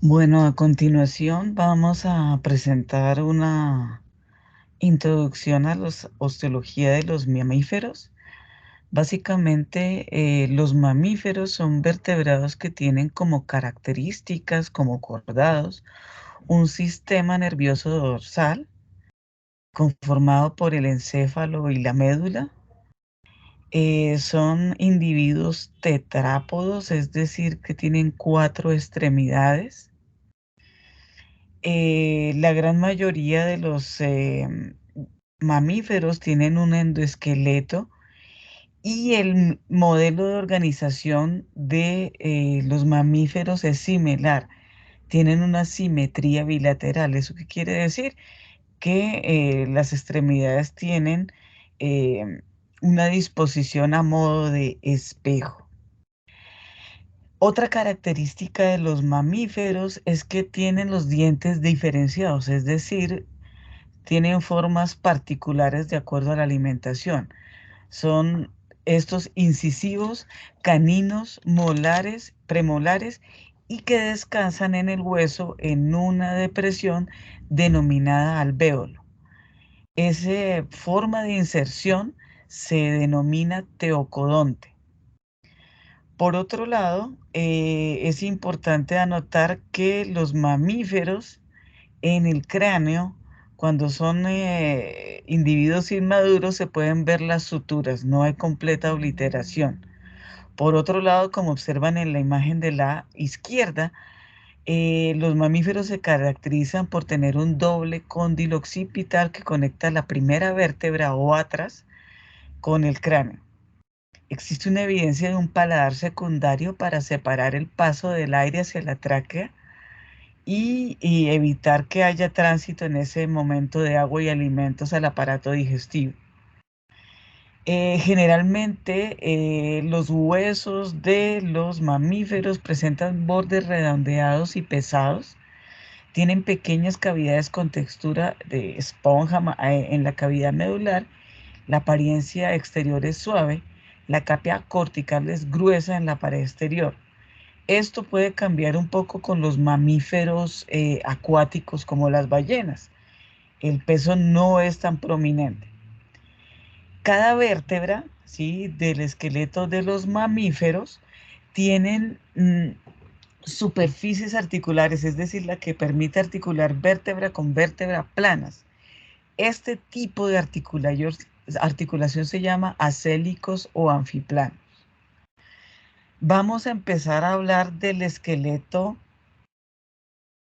Bueno, a continuación vamos a presentar una introducción a la osteología de los mamíferos. Básicamente, los mamíferos son vertebrados que tienen como características, como cordados, un sistema nervioso dorsal conformado por el encéfalo y la médula. Son individuos tetrápodos, es decir, que tienen 4 extremidades. La gran mayoría de los mamíferos tienen un endoesqueleto y el modelo de organización de los mamíferos es similar. Tienen una simetría bilateral. ¿Eso qué quiere decir? Que las extremidades tienen eh, una disposición a modo de espejo. Otra característica de los mamíferos es que tienen los dientes diferenciados, es decir, tienen formas particulares de acuerdo a la alimentación. Son estos incisivos, caninos, molares, premolares y que descansan en el hueso en una depresión denominada alvéolo. Esa forma de inserción se denomina teocodonte. Por otro lado, es importante anotar que los mamíferos en el cráneo, cuando son individuos inmaduros, se pueden ver las suturas, no hay completa obliteración. Por otro lado, como observan en la imagen de la izquierda, los mamíferos se caracterizan por tener un doble cóndilo occipital que conecta la primera vértebra o atras con el cráneo. Existe una evidencia de un paladar secundario para separar el paso del aire hacia la tráquea y evitar que haya tránsito en ese momento de agua y alimentos al aparato digestivo. Generalmente los huesos de los mamíferos presentan bordes redondeados y pesados, tienen pequeñas cavidades con textura de esponja en la cavidad medular, la apariencia exterior es suave, la capa cortical es gruesa en la pared exterior. Esto puede cambiar un poco con los mamíferos acuáticos como las ballenas. El peso no es tan prominente. Cada vértebra, ¿sí?, del esqueleto de los mamíferos tienen superficies articulares, es decir, la que permite articular vértebra con vértebra planas. Este tipo de articulación se llama acélicos o anfiplanos. Vamos a empezar a hablar del esqueleto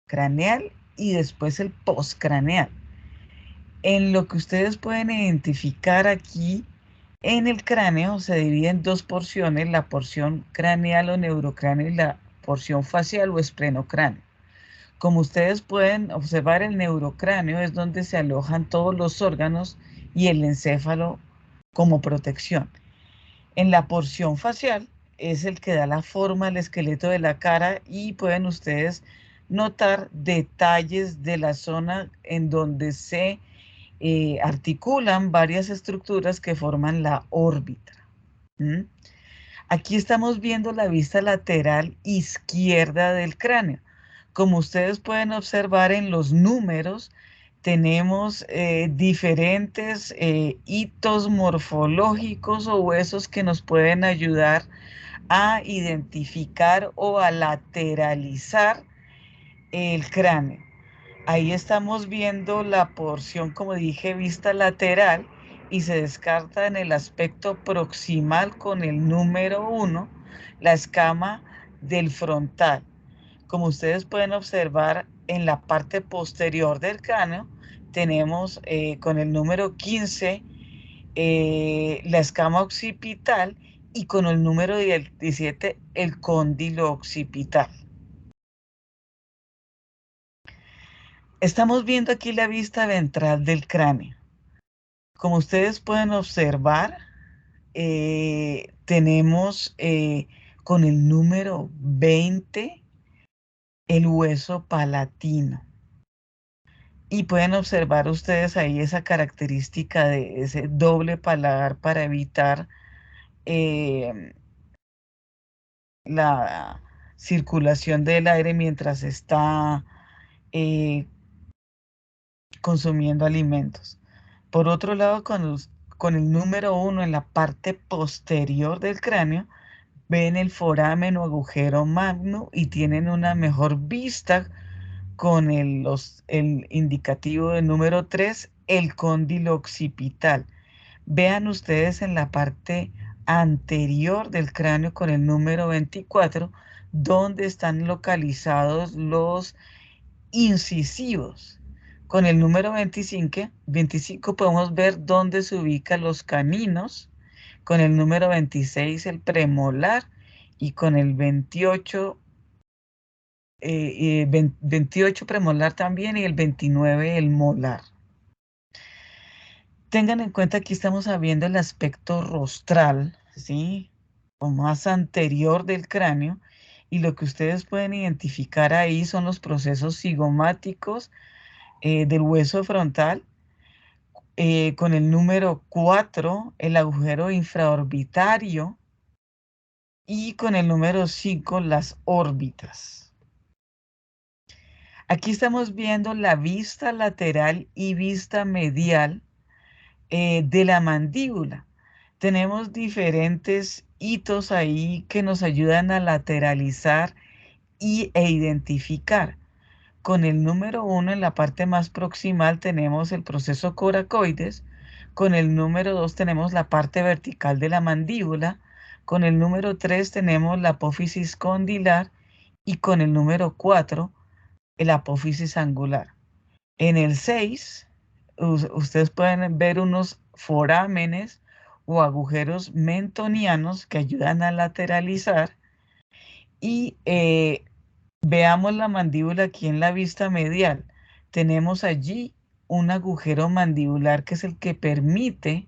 craneal y después el postcraneal. En lo que ustedes pueden identificar aquí en el cráneo se divide en dos porciones, la porción craneal o neurocráneo y la porción facial o esplenocráneo. Como ustedes pueden observar, el neurocráneo es donde se alojan todos los órganos y el encéfalo como protección. En la porción facial es el que da la forma al esqueleto de la cara y pueden ustedes notar detalles de la zona en donde se articulan varias estructuras que forman la órbita. ¿Mm? Aquí estamos viendo la vista lateral izquierda del cráneo. Como ustedes pueden observar en los números, tenemos diferentes hitos morfológicos o huesos que nos pueden ayudar a identificar o a lateralizar el cráneo. Ahí estamos viendo la porción, como dije, vista lateral y se descarta en el aspecto proximal con el número 1 la escama del frontal. Como ustedes pueden observar en la parte posterior del cráneo, tenemos con el número 15 la escama occipital y con el número 17 el cóndilo occipital. Estamos viendo aquí la vista ventral del cráneo. Como ustedes pueden observar, tenemos con el número 20 el hueso palatino. Y pueden observar ustedes ahí esa característica de ese doble paladar para evitar eh, la circulación del aire mientras está consumiendo alimentos. Por otro lado, con el número 1 en la parte posterior del cráneo, ven el foramen o agujero magno y tienen una mejor vista con el indicativo del número 3, el cóndilo occipital. Vean ustedes en la parte anterior del cráneo con el número 24, donde están localizados los incisivos. Con el número 25 podemos ver dónde se ubican los caninos, con el número 26 el premolar y con el 28 premolar también y el 29 el molar. Tengan en cuenta que estamos viendo el aspecto rostral, ¿sí? O más anterior del cráneo, y lo que ustedes pueden identificar ahí son los procesos cigomáticos del hueso frontal, con el número 4, el agujero infraorbitario, y con el número 5, las órbitas. Aquí estamos viendo la vista lateral y vista medial de la mandíbula. Tenemos diferentes hitos ahí que nos ayudan a lateralizar e identificar. Con el número 1 en la parte más proximal tenemos el proceso coracoides. Con el número 2 tenemos la parte vertical de la mandíbula. Con el número 3 tenemos la apófisis condilar. Y con el número 4, el apófisis angular. En el 6, ustedes pueden ver unos forámenes o agujeros mentonianos que ayudan a lateralizar. Y veamos la mandíbula aquí en la vista medial. Tenemos allí un agujero mandibular que es el que permite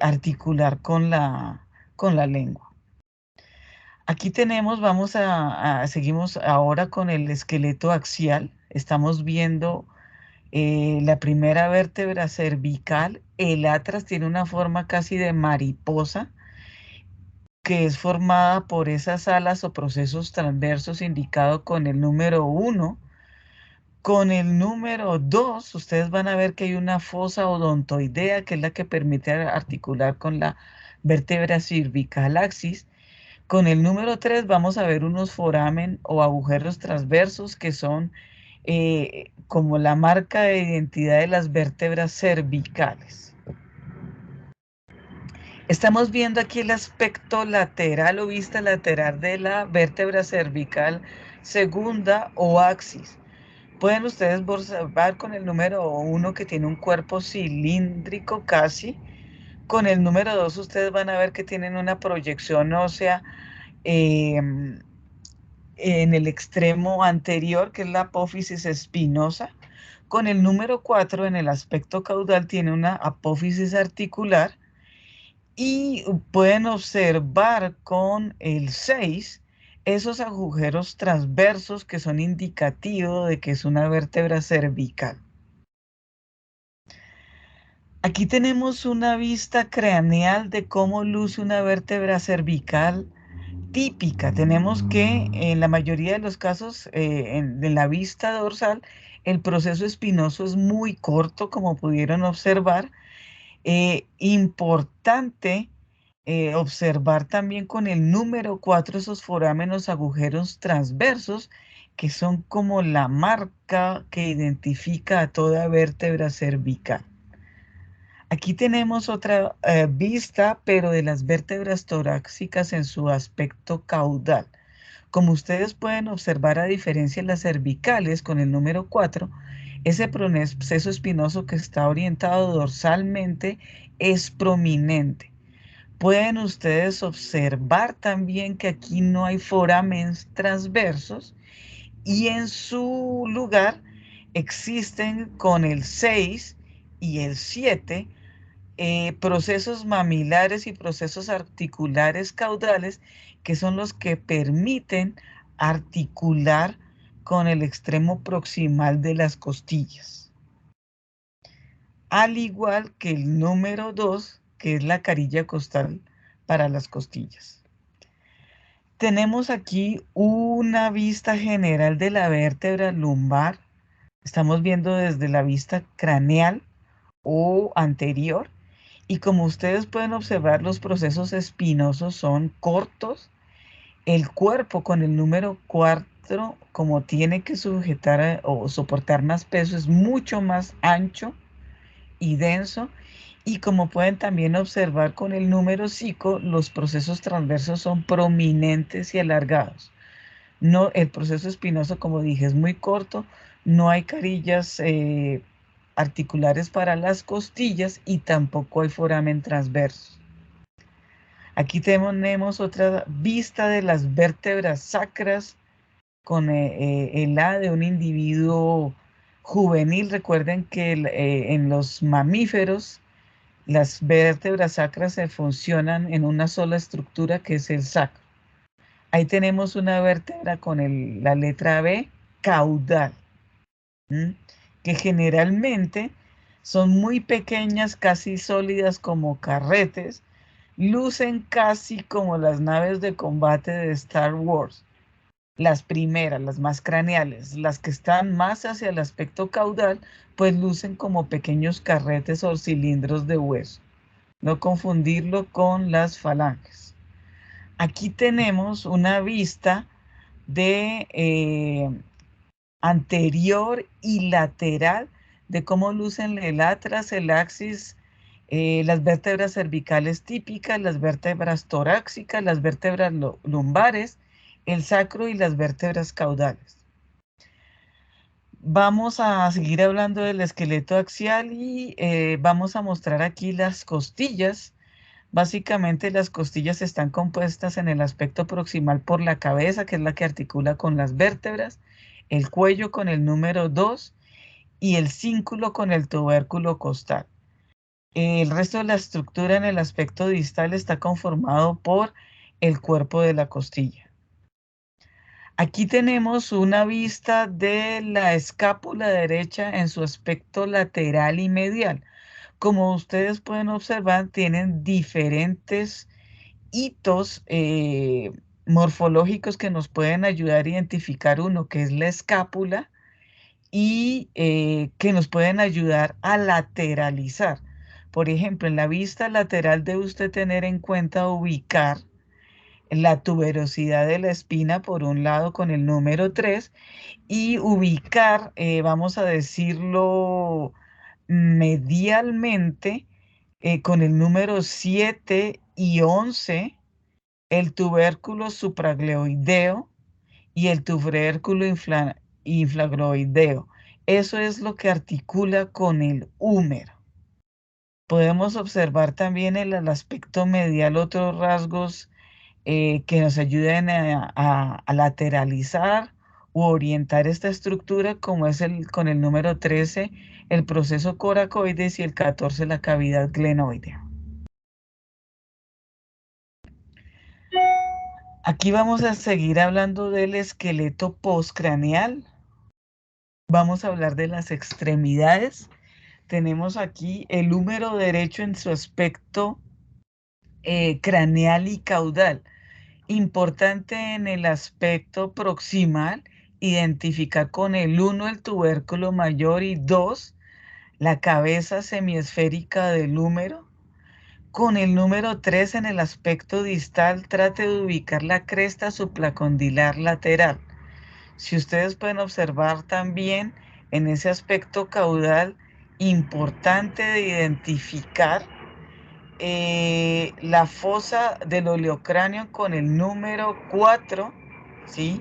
articular con la lengua. Aquí tenemos, seguimos ahora con el esqueleto axial. Estamos viendo la primera vértebra cervical. El atras tiene una forma casi de mariposa, que es formada por esas alas o procesos transversos indicados con el número 1. Con el número 2, ustedes van a ver que hay una fosa odontoidea, que es la que permite articular con la vértebra cervical axis. Con el número 3 vamos a ver unos foramen o agujeros transversos que son como la marca de identidad de las vértebras cervicales. Estamos viendo aquí el aspecto lateral o vista lateral de la vértebra cervical segunda o axis. Pueden ustedes observar con el número 1 que tiene un cuerpo cilíndrico casi. Con el número 2 ustedes van a ver que tienen una proyección ósea en el extremo anterior, que es la apófisis espinosa. Con el número 4 en el aspecto caudal tiene una apófisis articular. Y pueden observar con el 6 esos agujeros transversos que son indicativos de que es una vértebra cervical. Aquí tenemos una vista craneal de cómo luce una vértebra cervical típica. Tenemos que en la mayoría de los casos, en la vista dorsal, el proceso espinoso es muy corto, como pudieron observar. Importante observar también con el número 4 esos forámenos agujeros transversos, que son como la marca que identifica a toda vértebra cervical. Aquí tenemos otra vista, pero de las vértebras torácicas en su aspecto caudal. Como ustedes pueden observar, a diferencia de las cervicales, con el número 4, ese proceso espinoso que está orientado dorsalmente es prominente. Pueden ustedes observar también que aquí no hay forámenes transversos y en su lugar existen con el 6 y el 7 procesos mamilares y procesos articulares caudales, que son los que permiten articular con el extremo proximal de las costillas. Al igual que el número 2, que es la carilla costal para las costillas. Tenemos aquí una vista general de la vértebra lumbar. Estamos viendo desde la vista craneal o anterior. Y como ustedes pueden observar, los procesos espinosos son cortos. El cuerpo con el número 4, como tiene que sujetar o soportar más peso, es mucho más ancho y denso. Y como pueden también observar con el número 5, los procesos transversos son prominentes y alargados. No, el proceso espinoso, como dije, es muy corto. No hay carillas articulares para las costillas y tampoco hay foramen transverso. Aquí tenemos otra vista de las vértebras sacras con el A de un individuo juvenil. Recuerden que en los mamíferos las vértebras sacras se funcionan en una sola estructura que es el sacro. Ahí tenemos una vértebra con la letra B, caudal, que generalmente son muy pequeñas, casi sólidas como carretes, lucen casi como las naves de combate de Star Wars. Las primeras, las más craneales, las que están más hacia el aspecto caudal, pues lucen como pequeños carretes o cilindros de hueso. No confundirlo con las falanges. Aquí tenemos una vista de anterior y lateral de cómo lucen el atlas, el axis, las vértebras cervicales típicas, las vértebras torácicas, las vértebras lumbares, el sacro y las vértebras caudales. Vamos a seguir hablando del esqueleto axial y vamos a mostrar aquí las costillas. Básicamente las costillas están compuestas en el aspecto proximal por la cabeza, que es la que articula con las vértebras, el cuello con el número 2 y el cínculo con el tubérculo costal. El resto de la estructura en el aspecto distal está conformado por el cuerpo de la costilla. Aquí tenemos una vista de la escápula derecha en su aspecto lateral y medial. Como ustedes pueden observar, tienen diferentes hitos morfológicos que nos pueden ayudar a identificar uno, que es la escápula, y que nos pueden ayudar a lateralizar. Por ejemplo, en la vista lateral debe usted tener en cuenta ubicar la tuberosidad de la espina por un lado con el número 3 y ubicar, vamos a decirlo, medialmente con el número 7 y 11 el tubérculo supraglenoideo y el tubérculo infraglenoideo. Eso es lo que articula con el húmero. Podemos observar también en el aspecto medial otros rasgos que nos ayuden a lateralizar u orientar esta estructura, como es con el número 13, el proceso coracoides y el 14, la cavidad glenoidea. Aquí vamos a seguir hablando del esqueleto postcraneal. Vamos a hablar de las extremidades. Tenemos aquí el húmero derecho en su aspecto craneal y caudal. Importante en el aspecto proximal, identificar con el 1 el tubérculo mayor y 2 la cabeza semiesférica del húmero. Con el número 3 en el aspecto distal, trate de ubicar la cresta supracondilar lateral. Si ustedes pueden observar también en ese aspecto caudal, importante de identificar la fosa del oleocráneo con el número 4, ¿sí?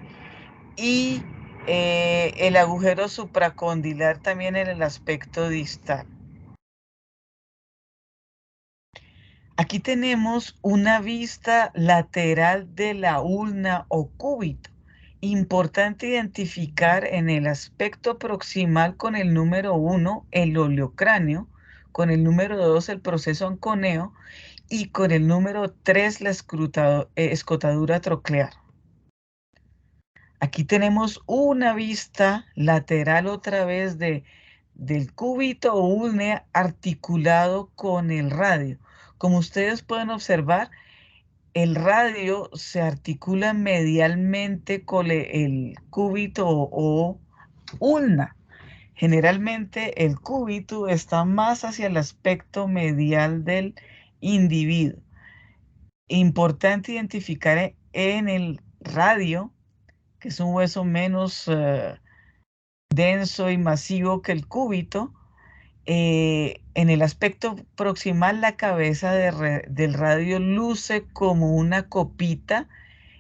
Y el agujero supracondilar también en el aspecto distal. Aquí tenemos una vista lateral de la ulna o cúbito. Importante identificar en el aspecto proximal con el número 1 el oleocráneo, con el número 2 el proceso onconeo y con el número 3 la escotadura troclear. Aquí tenemos una vista lateral otra vez del cúbito o úlnea articulado con el radio. Como ustedes pueden observar, el radio se articula medialmente con el cúbito o ulna. Generalmente el cúbito está más hacia el aspecto medial del individuo. Importante identificar en el radio, que es un hueso menos denso y masivo que el cúbito, en el aspecto proximal la cabeza del radio luce como una copita.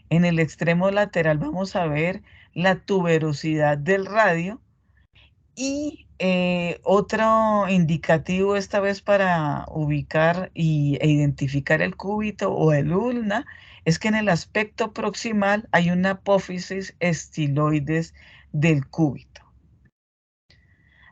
En el extremo lateral vamos a ver la tuberosidad del radio. Y otro indicativo esta vez para ubicar e identificar el cúbito o el ulna es que en el aspecto proximal hay una apófisis estiloides del cúbito.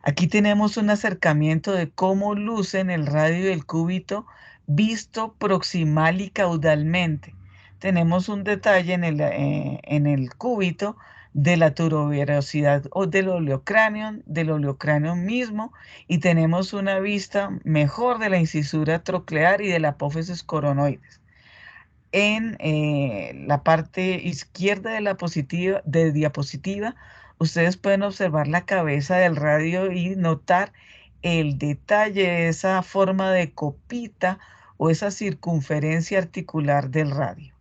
Aquí tenemos un acercamiento de cómo lucen el radio del cúbito visto proximal y caudalmente. Tenemos un detalle en el cúbito de la tuberosidad o del oleocráneo mismo, y tenemos una vista mejor de la incisura troclear y de la apófisis coronoides. En la parte izquierda de la diapositiva, ustedes pueden observar la cabeza del radio y notar el detalle, esa forma de copita o esa circunferencia articular del radio.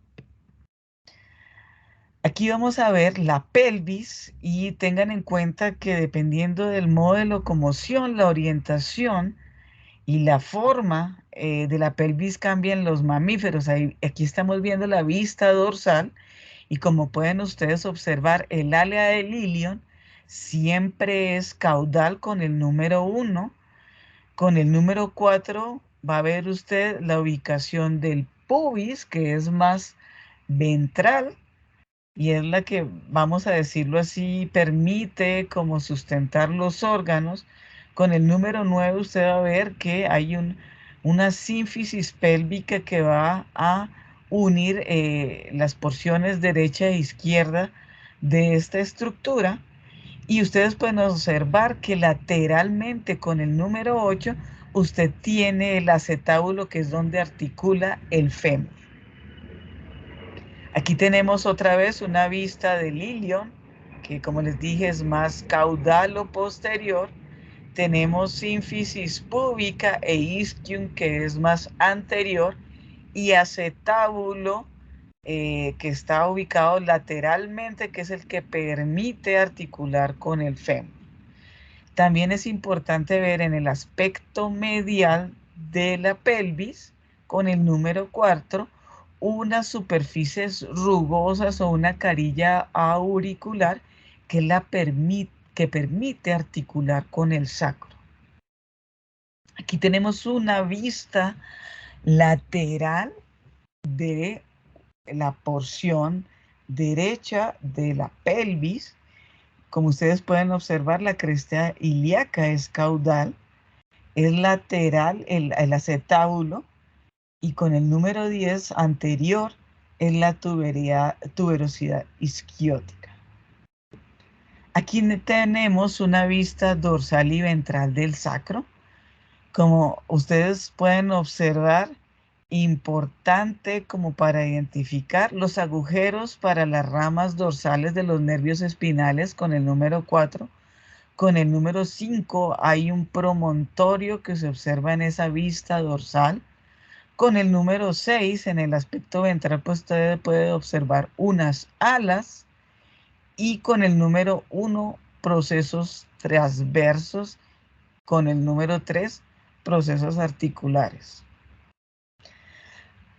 Aquí vamos a ver la pelvis y tengan en cuenta que dependiendo del modo de locomoción, la orientación y la forma de la pelvis cambia en los mamíferos. Aquí estamos viendo la vista dorsal y como pueden ustedes observar, el área del ilion siempre es caudal con el número 1. Con el número 4 va a ver usted la ubicación del pubis, que es más ventral y es la que, vamos a decirlo así, permite como sustentar los órganos. Con el número 9 usted va a ver que hay una sínfisis pélvica que va a unir las porciones derecha e izquierda de esta estructura. Y ustedes pueden observar que lateralmente con el número 8 usted tiene el acetábulo, que es donde articula el fémur. Aquí tenemos otra vez una vista del ilion, que como les dije es más caudal o posterior. Tenemos sínfisis púbica e isquium, que es más anterior, y acetábulo, que está ubicado lateralmente, que es el que permite articular con el fémur. También es importante ver en el aspecto medial de la pelvis, con el número 4, unas superficies rugosas o una carilla auricular que permite articular con el sacro. Aquí tenemos una vista lateral de la porción derecha de la pelvis. Como ustedes pueden observar, la cresta ilíaca es caudal, es lateral el acetábulo, y con el número 10 anterior es la tuberosidad isquiótica. Aquí tenemos una vista dorsal y ventral del sacro. Como ustedes pueden observar, importante como para identificar los agujeros para las ramas dorsales de los nervios espinales con el número 4. Con el número 5 hay un promontorio que se observa en esa vista dorsal. Con el número 6 en el aspecto ventral, pues usted puede observar unas alas. Y con el número 1, procesos transversos. Con el número 3, procesos articulares.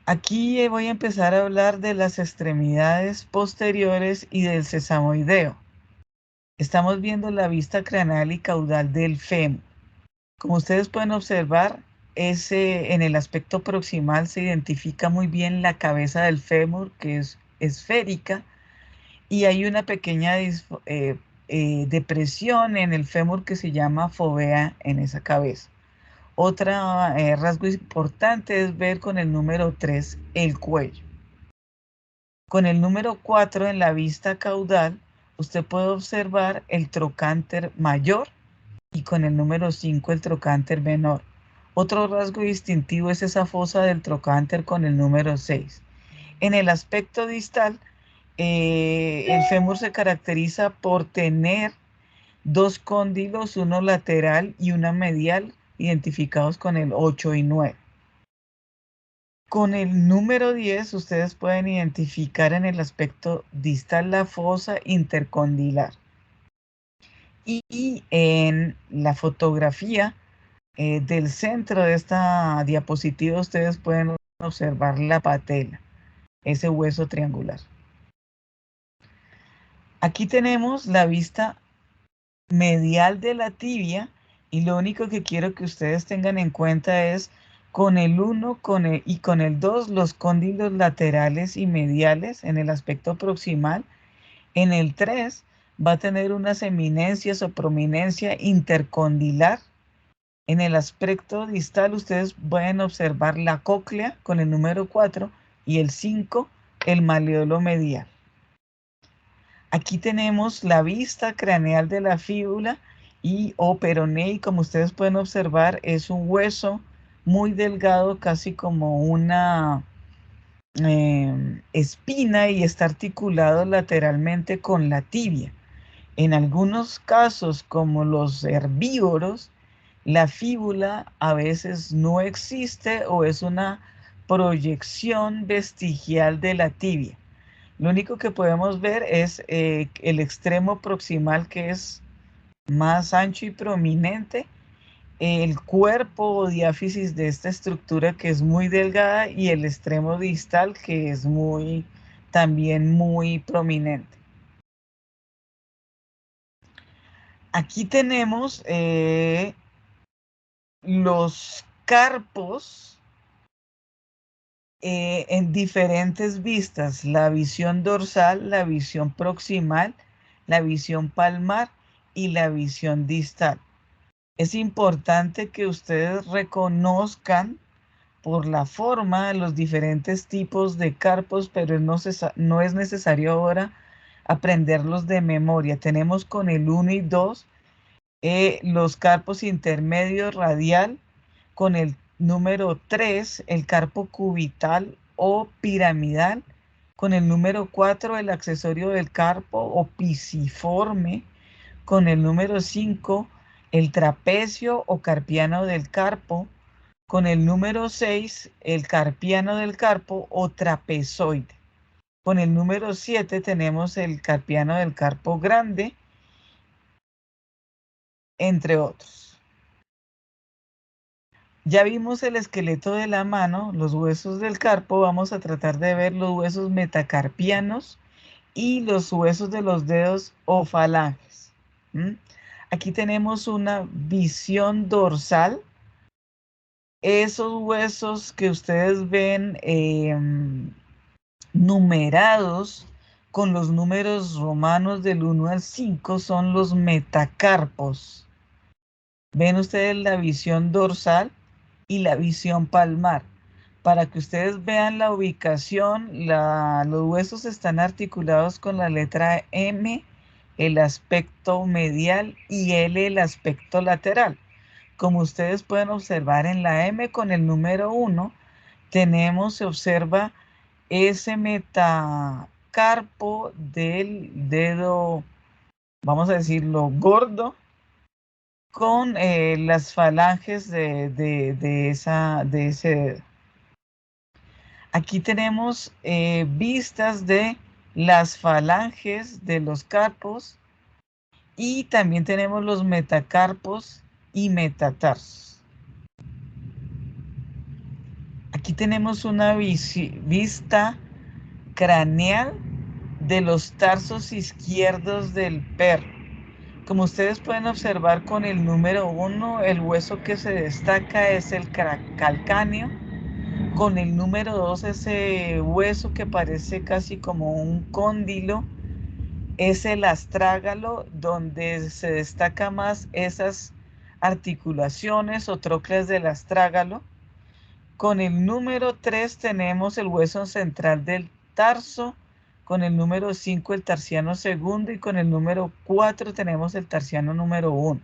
Aquí voy a empezar a hablar de las extremidades posteriores y del sesamoideo. Estamos viendo la vista craneal y caudal del fémur. Como ustedes pueden observar, en el aspecto proximal se identifica muy bien la cabeza del fémur, que es esférica, y hay una pequeña depresión en el fémur que se llama fovea en esa cabeza. Otro rasgo importante es ver con el número 3 el cuello. Con el número 4 en la vista caudal, usted puede observar el trocánter mayor, y con el número 5 el trocánter menor. Otro rasgo distintivo es esa fosa del trocánter con el número 6. En el aspecto distal, el fémur se caracteriza por tener dos cóndilos, uno lateral y una medial, identificados con el 8 y 9. Con el número 10, ustedes pueden identificar en el aspecto distal la fosa intercondilar. Y en la fotografía del centro de esta diapositiva, ustedes pueden observar la patela, ese hueso triangular. Aquí tenemos la vista medial de la tibia, y lo único que quiero que ustedes tengan en cuenta es con el 1 y con el 2 los cóndilos laterales y mediales en el aspecto proximal. En el 3 va a tener unas eminencias o prominencia intercondilar. En el aspecto distal ustedes pueden observar la cóclea con el número 4 y el 5 el maleolo medial. Aquí tenemos la vista craneal de la fíbula y o peroné, y como ustedes pueden observar es un hueso muy delgado, casi como una espina, y está articulado lateralmente con la tibia. En algunos casos, como los herbívoros, la fíbula a veces no existe o es una proyección vestigial de la tibia. Lo único que podemos ver es el extremo proximal, que es más ancho y prominente, el cuerpo o diáfisis de esta estructura, que es muy delgada, y el extremo distal, que es también muy prominente. Aquí tenemos los carpos en diferentes vistas: la visión dorsal, la visión proximal, la visión palmar y la visión distal. Es importante que ustedes reconozcan por la forma los diferentes tipos de carpos, pero no es necesario ahora aprenderlos de memoria. Tenemos con el 1 y 2 los carpos intermedios radial, con el número 3 el carpo cubital o piramidal, con el número 4 el accesorio del carpo o pisiforme, con el número 5 el trapecio o carpiano del carpo, con el número 6 el carpiano del carpo o trapezoide. Con el número 7 tenemos el carpiano del carpo grande, entre otros. Ya vimos el esqueleto de la mano, los huesos del carpo. Vamos a tratar de ver los huesos metacarpianos y los huesos de los dedos o falanges. Aquí tenemos una visión dorsal. Esos huesos que ustedes ven numerados con los números romanos del 1 al 5 son los metacarpos. Ven ustedes la visión dorsal y la visión palmar. Para que ustedes vean la ubicación, los huesos están articulados con la letra M, el aspecto medial, y L, el aspecto lateral. Como ustedes pueden observar, en la M con el número 1 se observa ese metacarpo del dedo, vamos a decirlo, gordo, con las falanges de ese dedo. Aquí tenemos vistas de las falanges de los carpos, y también tenemos los metacarpos y metatarsos. Aquí tenemos una vista craneal de los tarsos izquierdos del perro. Como ustedes pueden observar, con el número 1 el hueso que se destaca es el calcáneo. Con el número 2 ese hueso que parece casi como un cóndilo es el astrágalo, donde se destaca más esas articulaciones o trocleas del astrágalo. Con el número 3 tenemos el hueso central del tarso, con el número 5 el tarsiano segundo, y con el número 4 tenemos el tarsiano número 1.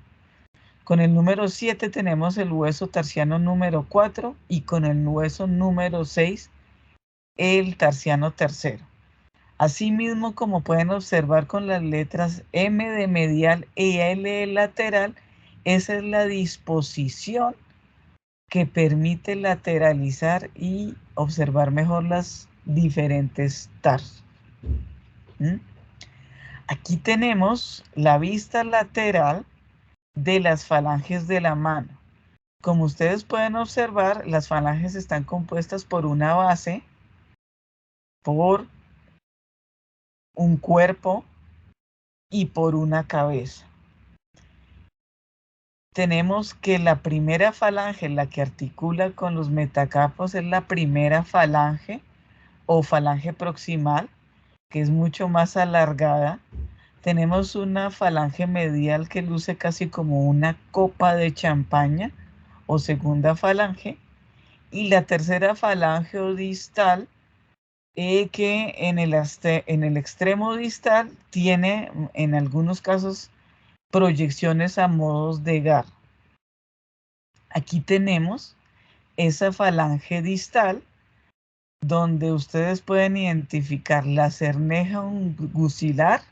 Con el número 7 tenemos el hueso tarsiano número 4, y con el hueso número 6 el tarsiano tercero. Asimismo, como pueden observar con las letras M de medial y L de lateral, esa es la disposición que permite lateralizar y observar mejor las diferentes TARS. Aquí tenemos la vista lateral de las falanges de la mano. Como ustedes pueden observar, las falanges están compuestas por una base, por un cuerpo y por una cabeza. Tenemos que la primera falange, la que articula con los metacarpos, es la primera falange o falange proximal, que es mucho más alargada. Tenemos una falange medial que luce casi como una copa de champaña o segunda falange. Y la tercera falange o distal, que en el extremo distal tiene en algunos casos proyecciones a modos de garra. Aquí tenemos esa falange distal donde ustedes pueden identificar la cerneja unguicular,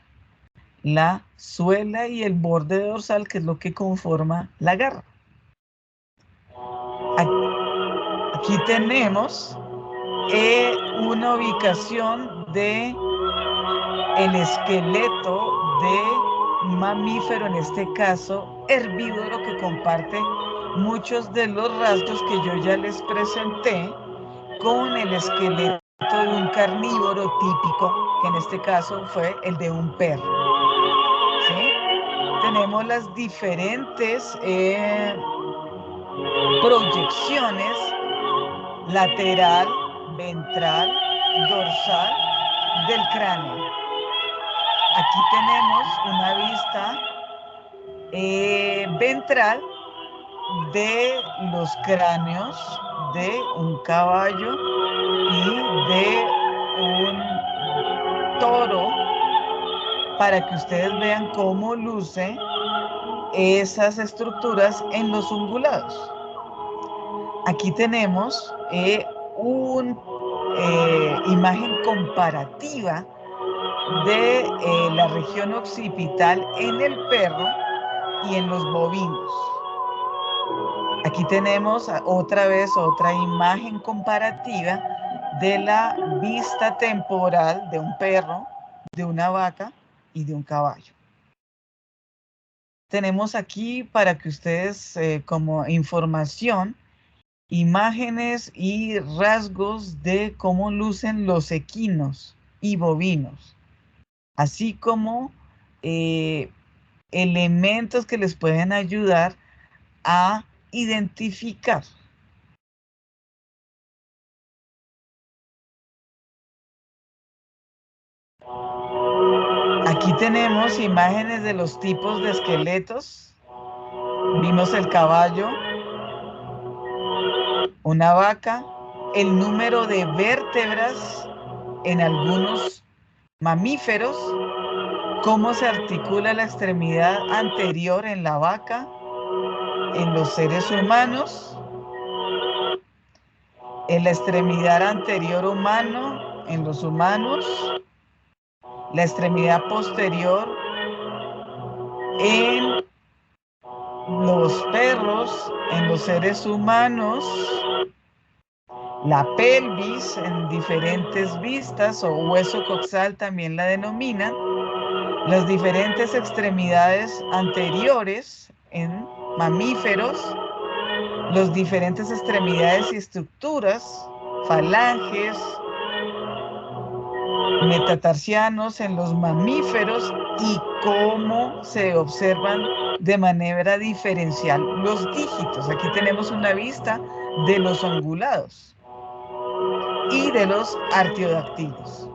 la suela y el borde dorsal, que es lo que conforma la garra. Aquí tenemos una ubicación de el esqueleto de mamífero, en este caso herbívoro, que comparte muchos de los rasgos que yo ya les presenté con el esqueleto de un carnívoro típico, que en este caso fue el de un perro. ¿Sí? Tenemos las diferentes proyecciones lateral, ventral, dorsal del cráneo. Aquí tenemos una vista ventral de los cráneos de un caballo y de un toro, para que ustedes vean cómo luce esas estructuras en los ungulados. Aquí tenemos una imagen comparativa de la región occipital en el perro y en los bovinos. Aquí tenemos otra vez otra imagen comparativa de la vista temporal de un perro, de una vaca y de un caballo. Tenemos aquí, para que ustedes como información, imágenes y rasgos de cómo lucen los equinos y bovinos, así como elementos que les pueden ayudar a identificar. Aquí tenemos imágenes de los tipos de esqueletos. Vimos el caballo, una vaca, el número de vértebras en algunos mamíferos, cómo se articula la extremidad anterior en la vaca, en los seres humanos, en la extremidad anterior humano en los humanos, la extremidad posterior en los perros, en los seres humanos, la pelvis en diferentes vistas o hueso coxal también la denominan, las diferentes extremidades anteriores en mamíferos, las diferentes extremidades y estructuras, falanges, metatarsianos en los mamíferos y cómo se observan de manera diferencial los dígitos. Aquí tenemos una vista de los ungulados y de los artiodactilos.